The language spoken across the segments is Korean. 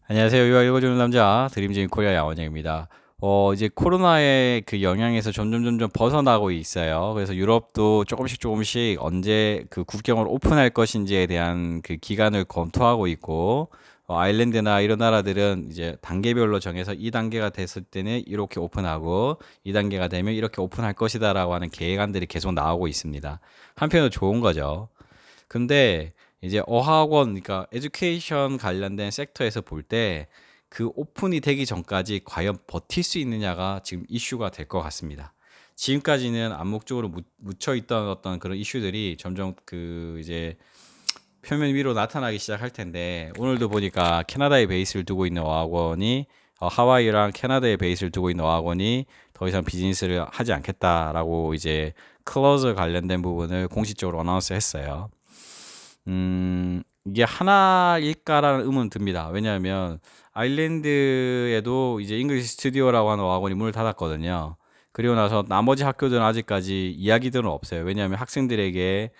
안녕하세요. 유아 읽어주는 남자 드림진 코리아 양원영입니다. 이제 코로나의 그 영향에서 점점 벗어나고 있어요. 그래서 유럽도 조금씩 언제 그 국경을 오픈할 것인지에 대한 그 기간을 검토하고 있고, 아일랜드나 이런 나라들은 이제 단계별로 정해서 2단계가 됐을 때는 이렇게 오픈하고 2단계가 되면 이렇게 오픈할 것이다라고 하는 계획안들이 계속 나오고 있습니다. 한편으로 좋은 거죠. 근데 이제 어학원, 그러니까 에듀케이션 관련된 섹터에서 볼 때 그 오픈이 되기 전까지 과연 버틸 수 있느냐가 지금 이슈가 될 것 같습니다. 지금까지는 암묵적으로 묻혀 있던 어떤 그런 이슈들이 점점 그 이제 표면 위로 나타나기 시작할 텐데, 오늘도 보니까 캐나다에 베이스를 두고 있는 어학원이 하와이랑 캐나다에 베이스를 두고 있는 어학원이 더 이상 비즈니스를 하지 않겠다라고 이제 클로즈 관련된 부분을 공식적으로 어나운스 했어요. 이게 하나일까라는 의문은 듭니다. 왜냐하면 아일랜드에도 이제 잉글리시 스튜디오라고 하는 어학원이 문을 닫았거든요. 그리고 나서 나머지 학교들은 아직까지 이야기들은 없어요. 왜냐하면 학생들에게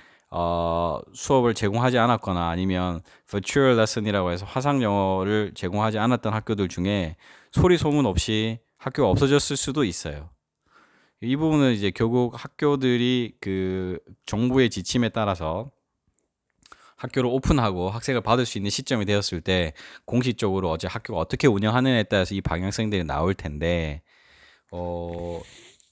수업을 제공하지 않았거나 아니면 virtual lesson이라고 해서 화상 영어를 제공하지 않았던 학교들 중에 소리 소문 없이 학교가 없어졌을 수도 있어요. 이 부분은 이제 결국 학교들이 그 정부의 지침에 따라서 학교를 오픈하고 학생을 받을 수 있는 시점이 되었을 때 공식적으로 어제 학교가 어떻게 운영하느냐에 따라서 이 방향성들이 나올 텐데, 어,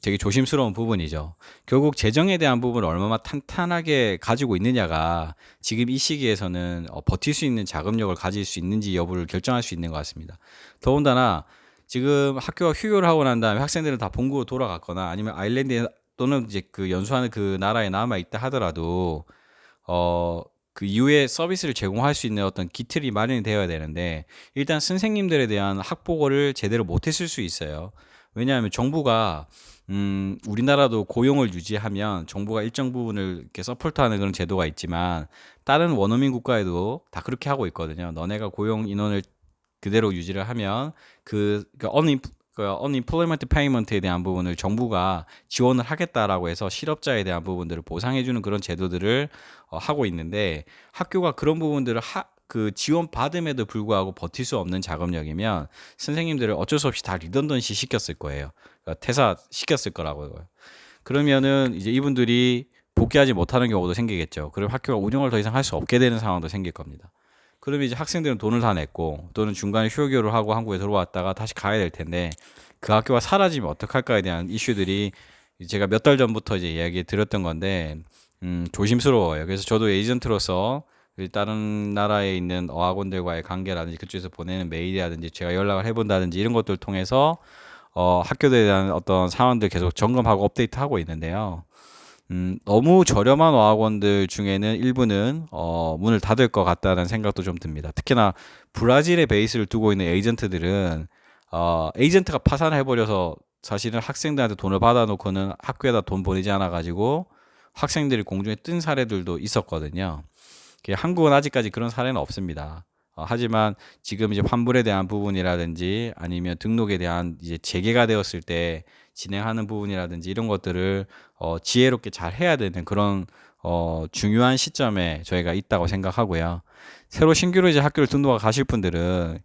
되게 조심스러운 부분이죠. 결국 재정에 대한 부분을 얼마나 탄탄하게 가지고 있느냐가 지금 이 시기에서는 버틸 수 있는 자금력을 가질 수 있는지 여부를 결정할 수 있는 것 같습니다. 더군다나 지금 학교가 휴교를 하고 난 다음에 학생들은 다 본국으로 돌아갔거나 아니면 아일랜드 또는 이제 그 연수하는 그 나라에 남아 있다 하더라도 그 이후에 서비스를 제공할 수 있는 어떤 기틀이 마련이 되어야 되는데, 일단 선생님들에 대한 학보고를 제대로 못했을 수 있어요. 왜냐하면 정부가 우리나라도 고용을 유지하면 정부가 일정 부분을 이렇게 서포트하는 그런 제도가 있지만, 다른 원어민 국가에도 다 그렇게 하고 있거든요. 너네가 고용 인원을 그대로 유지를 하면 그 unemployment payment에 대한 부분을 정부가 지원을 하겠다라고 해서 실업자에 대한 부분들을 보상해주는 그런 제도들을 하고 있는데, 학교가 그런 부분들을 그 지원 받음에도 불구하고 버틸 수 없는 자금력이면 선생님들을 어쩔 수 없이 다 리던던시 시켰을 거예요. 그러니까 퇴사 시켰을 거라고요. 그러면은 이제 이분들이 복귀하지 못하는 경우도 생기겠죠. 그럼 학교가 운영을 더 이상 할 수 없게 되는 상황도 생길 겁니다. 그러면 이제 학생들은 돈을 다 냈고 또는 중간에 휴교를 하고 한국에 들어왔다가 다시 가야 될 텐데, 그 학교가 사라지면 어떡할까에 대한 이슈들이 제가 몇 달 전부터 이제 이야기 드렸던 건데, 조심스러워요. 그래서 저도 에이전트로서 다른 나라에 있는 어학원들과의 관계라든지 그쪽에서 보내는 메일이라든지 제가 연락을 해본다든지 이런 것들 을 통해서 학교들에 대한 어떤 상황들 계속 점검하고 업데이트하고 있는데요. 너무 저렴한 어학원들 중에는 일부는 문을 닫을 것 같다는 생각도 좀 듭니다. 특히나 브라질에 베이스를 두고 있는 에이전트들은 에이전트가 파산해버려서 사실은 학생들한테 돈을 받아놓고는 학교에다 돈 보내지 않아가지고 학생들이 공중에 뜬 사례들도 있었거든요. 한국은 아직까지 그런 사례는 없습니다. 하지만 지금 이제 환불에 대한 부분이라든지 아니면 등록에 대한 이제 재개가 되었을 때 진행하는 부분이라든지 이런 것들을 지혜롭게 잘 해야 되는 그런 중요한 시점에 저희가 있다고 생각하고요. 새로 신규로 이제 학교를 등록하 가실 분들은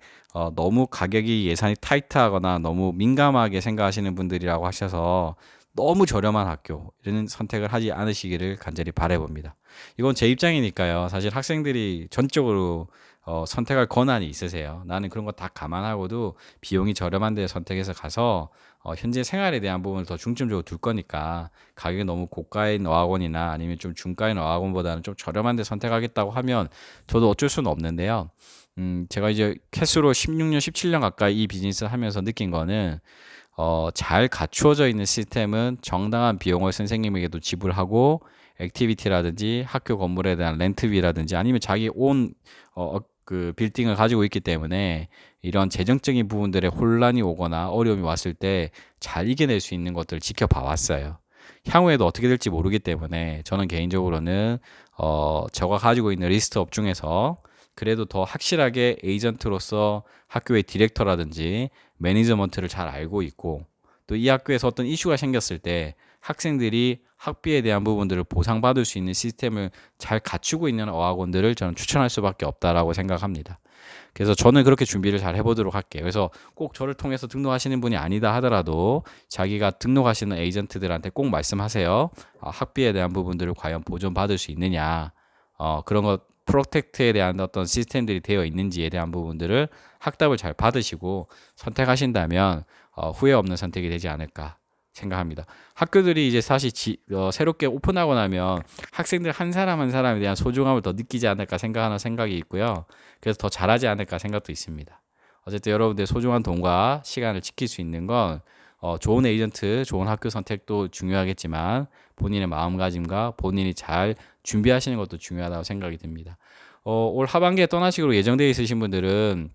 너무 가격이 예산이 타이트하거나 너무 민감하게 생각하시는 분들이라고 하셔서 너무 저렴한 학교 이런 선택을 하지 않으시기를 간절히 바라봅니다. 이건 제 입장이니까요. 사실 학생들이 전적으로 선택할 권한이 있으세요. 나는 그런 거 다 감안하고도 비용이 저렴한 데 선택해서 가서 현재 생활에 대한 부분을 더 중점적으로 둘 거니까, 가격이 너무 고가인 어학원이나 아니면 좀 중가인 어학원보다는 좀 저렴한 데 선택하겠다고 하면 저도 어쩔 수는 없는데요. 제가 이제 캐스로 16년, 17년 가까이 이 비즈니스 하면서 느낀 거는 잘 갖추어져 있는 시스템은 정당한 비용을 선생님에게도 지불하고, 액티비티라든지 학교 건물에 대한 렌트비라든지 아니면 자기 그 빌딩을 가지고 있기 때문에 이런 재정적인 부분들의 혼란이 오거나 어려움이 왔을 때 잘 이겨낼 수 있는 것들을 지켜봐 왔어요. 향후에도 어떻게 될지 모르기 때문에 저는 개인적으로는 제가 가지고 있는 리스트업 중에서 그래도 더 확실하게 에이전트로서 학교의 디렉터라든지 매니저먼트를 잘 알고 있고, 또 이 학교에서 어떤 이슈가 생겼을 때 학생들이 학비에 대한 부분들을 보상받을 수 있는 시스템을 잘 갖추고 있는 어학원들을 저는 추천할 수밖에 없다라고 생각합니다. 그래서 저는 그렇게 준비를 잘 해보도록 할게요. 그래서 꼭 저를 통해서 등록하시는 분이 아니다 하더라도 자기가 등록하시는 에이전트들한테 꼭 말씀하세요. 학비에 대한 부분들을 과연 보존받을 수 있느냐, 그런 것 프로텍트에 대한 어떤 시스템들이 되어 있는지에 대한 부분들을 확답을 잘 받으시고 선택하신다면 후회 없는 선택이 되지 않을까 생각합니다. 학교들이 이제 사실 새롭게 오픈하고 나면 학생들 한 사람 한 사람에 대한 소중함을 더 느끼지 않을까 생각하는 생각이 있고요. 그래서 더 잘하지 않을까 생각도 있습니다. 어쨌든 여러분들 소중한 돈과 시간을 지킬 수 있는 건 좋은 에이전트, 좋은 학교 선택도 중요하겠지만 본인의 마음가짐과 본인이 잘 준비하시는 것도 중요하다고 생각이 듭니다. 올 하반기에 떠나시기로 예정되어 있으신 분들은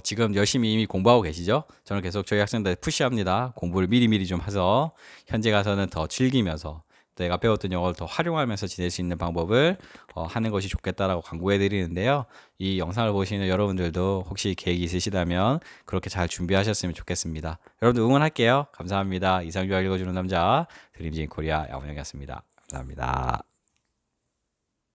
지금 열심히 이미 공부하고 계시죠? 저는 계속 저희 학생들 푸시합니다. 공부를 미리미리 좀 해서 현재 가서는 더 즐기면서 내가 배웠던 영어를 더 활용하면서 지낼 수 있는 방법을 하는 것이 좋겠다라고 강구해 드리는데요. 이 영상을 보시는 여러분들도 혹시 계획이 있으시다면 그렇게 잘 준비하셨으면 좋겠습니다. 여러분들 응원할게요. 감사합니다. 이상규가 읽어주는 남자 드림진 코리아 양원영이었습니다. 감사합니다.